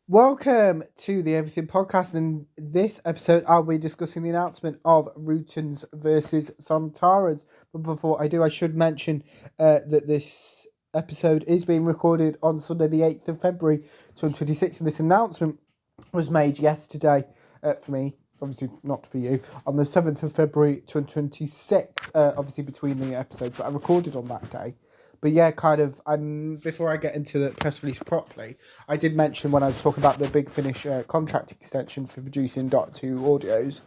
Welcome to the Everything Podcast. In this episode, I'll be discussing the announcement of Rutans versus Sontarans. But before I do, I should mention that this episode is being recorded on Sunday, the 8th of February, 2026. And this announcement was made yesterday for me, obviously not for you, on the 7th of February, 2026, obviously between the episodes. But I recorded on that day. But yeah, before I get into the press release properly, I did mention when I was talking about the Big Finish contract extension for producing Doctor Who audios,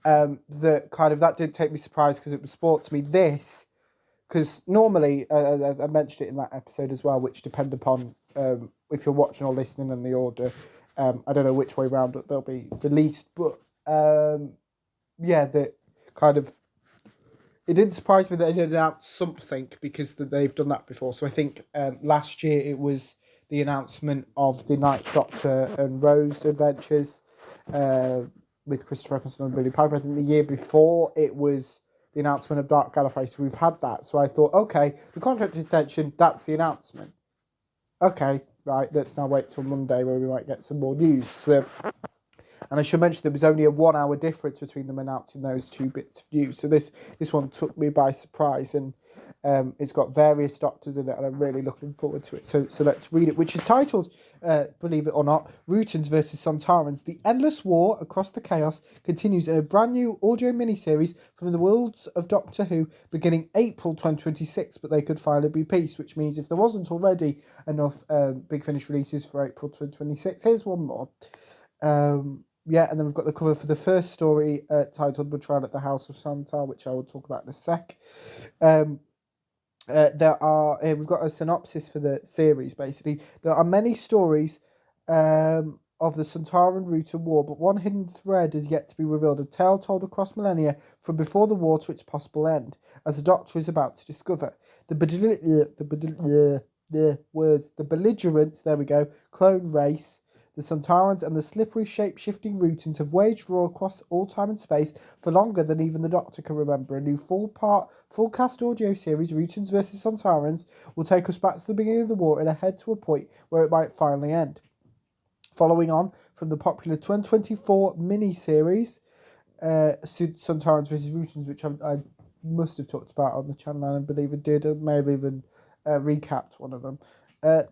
that did take me surprised because it was sport to me. Because normally, I mentioned it in that episode as well, which depend upon if you're watching or listening in the order. I don't know which way round they'll be released, but that kind of it didn't surprise me that they did announce something because they've done that before. So I think last year it was the announcement of the Ninth Doctor and Rose adventures with Christopher Eccleston and Billy Piper. I think the year before it was the announcement of Dark Gallifrey. So we've had that. So I thought, okay, the contract extension, that's the announcement. Okay, right, let's now wait till Monday where we might get some more news. And I should mention there was only a 1 hour difference between them announcing those two bits of news. So this one took me by surprise, and it's got various doctors in it, and I'm really looking forward to it. So let's read it, which is titled, believe it or not, Rutans versus Sontarans. The endless war across the chaos continues in a brand new audio miniseries from the worlds of Doctor Who, beginning April 2026. But they could finally be peace, which means if there wasn't already enough Big Finish releases for April 2026, here's one more. And then we've got the cover for the first story titled Betrayal at the House of Sontar, which I will talk about in a sec. We've got a synopsis for the series, basically. There are many stories of the Sontaran Rutan War, but one hidden thread is yet to be revealed, a tale told across millennia from before the war to its possible end, as the Doctor is about to discover. The belligerent, there we go, clone race, the Sontarans and the slippery shape-shifting Rutans have waged war across all time and space for longer than even the Doctor can remember. A new full-cast audio series, Rutans vs. Sontarans, will take us back to the beginning of the war and ahead to a point where it might finally end. Following on from the popular 2024 mini-series, Sontarans vs. Rutans, which I must have talked about on the channel, and I believe it did, and may have even recapped one of them.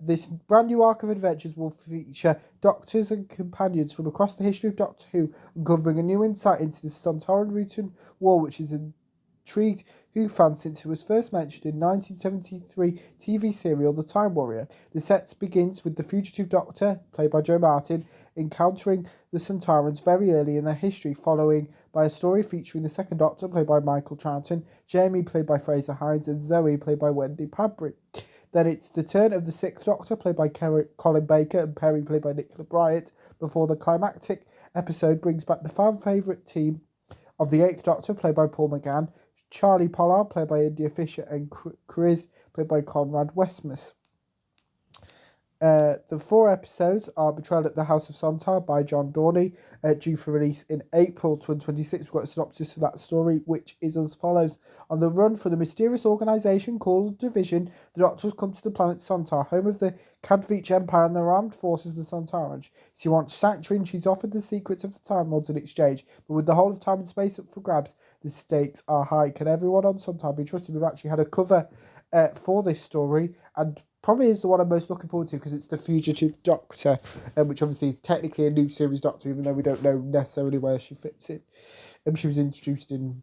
This brand new arc of adventures will feature doctors and companions from across the history of Doctor Who, uncovering a new insight into the Sontaran Rutan War, which has intrigued Who fans since it was first mentioned in 1973 TV serial The Time Warrior. The set begins with the fugitive Doctor, played by Joe Martin, encountering the Sontarans very early in their history, following by a story featuring the second Doctor, played by Michael Troughton, Jamie, played by Fraser Hines, and Zoe, played by Wendy Padbury. Then it's the turn of the Sixth Doctor, played by Colin Baker, and Perry, played by Nicola Bryant, before the climactic episode brings back the fan favourite team of the Eighth Doctor, played by Paul McGann, Charlie Pollard, played by India Fisher, and Chris, played by Conrad Westmus. The 4 episodes are Betrayal at the House of Sontar by John Dorney, due for release in April 2026. We've got a synopsis for that story, which is as follows. On the run from the mysterious organisation called Division, the Doctor has come to the planet Sontar, home of the Cadveach Empire and their armed forces, the Sontarans. She wants sanctuary and she's offered the secrets of the Time Lords in exchange, but with the whole of time and space up for grabs, the stakes are high. Can everyone on Sontar be trusted? We've actually had a cover for this story, and probably is the one I'm most looking forward to because it's the fugitive Doctor, which obviously is technically a new series Doctor, even though we don't know necessarily where she fits in. She was introduced in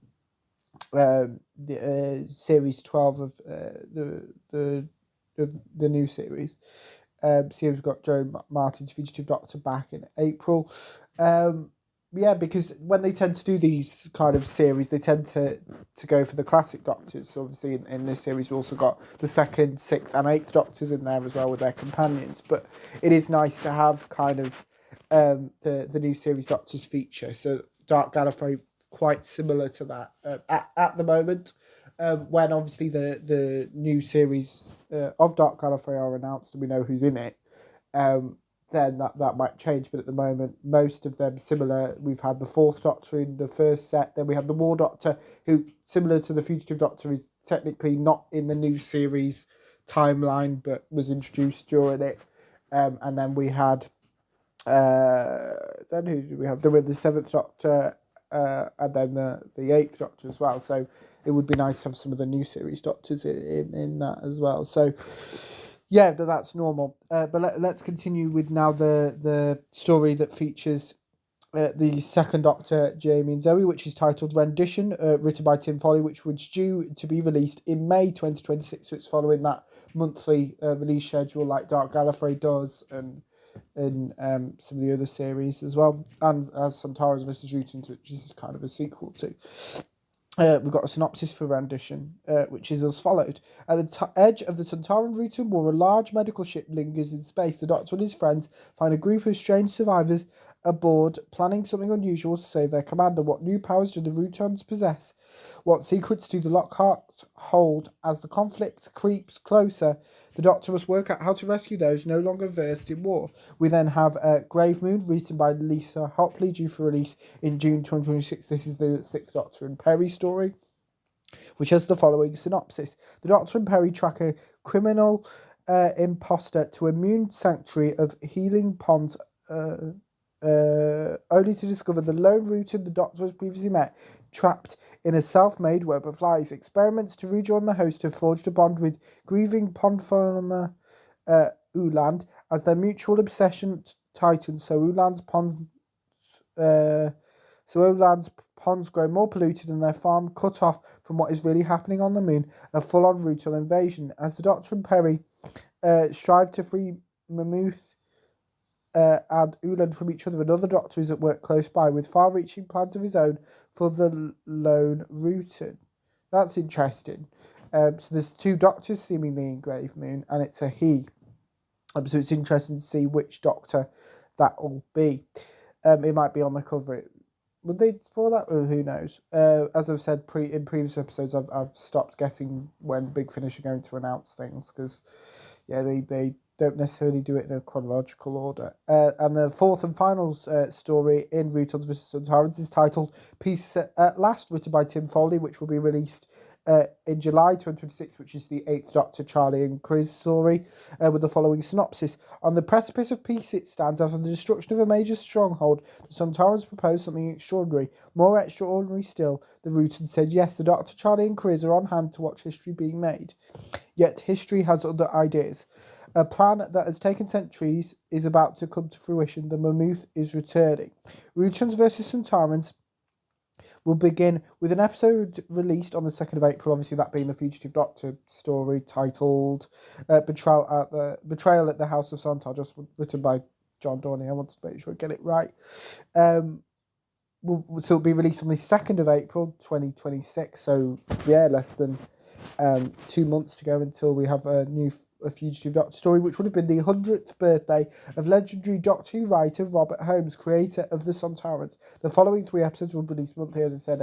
series 12 of the new series. So we've got Joe Martin's fugitive Doctor back in April. Because when they tend to do these kind of series, they tend to go for the classic Doctors. So obviously in this series, we've also got the 2nd, 6th and 8th Doctors in there as well with their companions. But it is nice to have kind of the new series Doctors feature. So Dark Gallifrey, quite similar to that at the moment. When obviously the new series of Dark Gallifrey are announced and we know who's in it, then that might change. But at the moment, most of them similar. We've had the 4th Doctor in the first set. Then we have the War Doctor, who, similar to the Fugitive Doctor, is technically not in the new series timeline, but was introduced during it. And then we had Then who do we have? There were the Seventh Doctor, and then the Eighth Doctor as well. So it would be nice to have some of the new series Doctors in that as well. So yeah, that's normal. But let's continue with now the story that features the second Doctor, Jamie and Zoe, which is titled Rendition, written by Tim Foley, which was due to be released in May 2026. So it's following that monthly release schedule like Dark Gallifrey does, and some of the other series as well, and as Sontarans vs. Rutans, which is kind of a sequel to. We've got a synopsis for Rendition, which is as followed. At the edge of the Sontaran Rutan war, a large medical ship lingers in space. The Doctor and his friends find a group of strange survivors aboard, planning something unusual to save their commander. What new powers do the Rutans possess? What secrets do the Lockhart hold? As the conflict creeps closer, the Doctor must work out how to rescue those no longer versed in war. We then have Grave Moon, written by Lisa Hopley, due for release in June 2026. This is the Sixth Doctor and Perry story, which has the following synopsis. The Doctor and Perry track a criminal imposter to a moon sanctuary of Healing Ponds, only to discover the lone Rutan the Doctor has previously met trapped in a self-made web of lies. Experiments to rejoin the host have forged a bond with grieving pond farmer Uland. As their mutual obsession tightens, so Uland's ponds grow more polluted and their farm cut off from what is really happening on the moon, a full-on Rutan invasion. As the Doctor and Perry strive to free Mammoth and Uland from each other, another Doctor is at work close by with far-reaching plans of his own for the lone Rutan. That's interesting. So there's two Doctors seemingly in Grave Moon, and it's a he. So it's interesting to see which Doctor that will be. It might be on the cover. Would they spoil that? Or who knows? As I've said in previous episodes, I've stopped guessing when Big Finish are going to announce things, because they don't necessarily do it in a chronological order. And the fourth and final story in Rutans vs. Sontarans is titled Peace at Last, written by Tim Foley, which will be released in July 2026, which is the Eighth Doctor, Charlie and Chris story, with the following synopsis. On the precipice of peace it stands after the destruction of a major stronghold. The Sontarans proposed something extraordinary. More extraordinary still, the Rutans said yes. The Doctor, Charlie and Chris are on hand to watch history being made. Yet history has other ideas. A plan that has taken centuries is about to come to fruition. The Mammoth is returning. Rutans vs. Sontarans will begin with an episode released on the 2nd of April, obviously that being the Fugitive Doctor story titled Betrayal at the House of Sontar, just written by John Dorney. I wanted to make sure I get it right. So it'll be released on the 2nd of April 2026, so yeah, less than 2 months to go until we have a Fugitive Doctor story, which would have been the 100th birthday of legendary Doctor Who writer Robert Holmes, creator of the Sontarans. The following 3 episodes will be released monthly, as I said,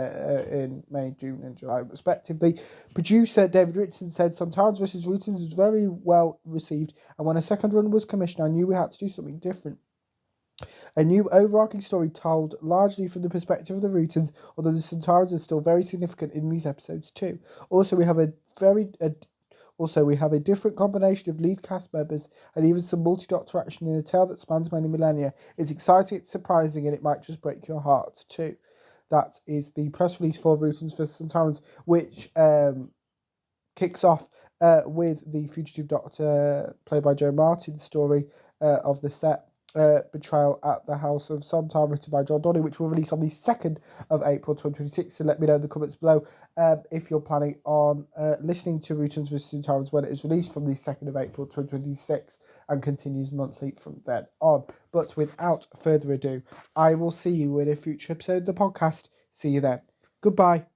in May, June and July respectively. Producer David Richardson said Sontarans vs. Rutans was very well received, and when a second run was commissioned, I knew we had to do something different. A new overarching story told largely from the perspective of the Rutans, although the Sontarans are still very significant in these episodes too. Also, we have a different combination of lead cast members and even some multi-Doctor action in a tale that spans many millennia. It's exciting, it's surprising, and it might just break your heart too. That is the press release for Rutans vs. Sontarans, which kicks off with the Fugitive Doctor, played by Joe Martin's story of the set. Betrayal at the House of Sontar, written by John Donny, which will release on the 2nd of April 2026. So let me know in the comments below if you're planning on listening to Rutans vs. Sontarans when it is released from the 2nd of April 2026 and continues monthly from then on. But without further ado, I will see you in a future episode of the podcast. See you then. Goodbye.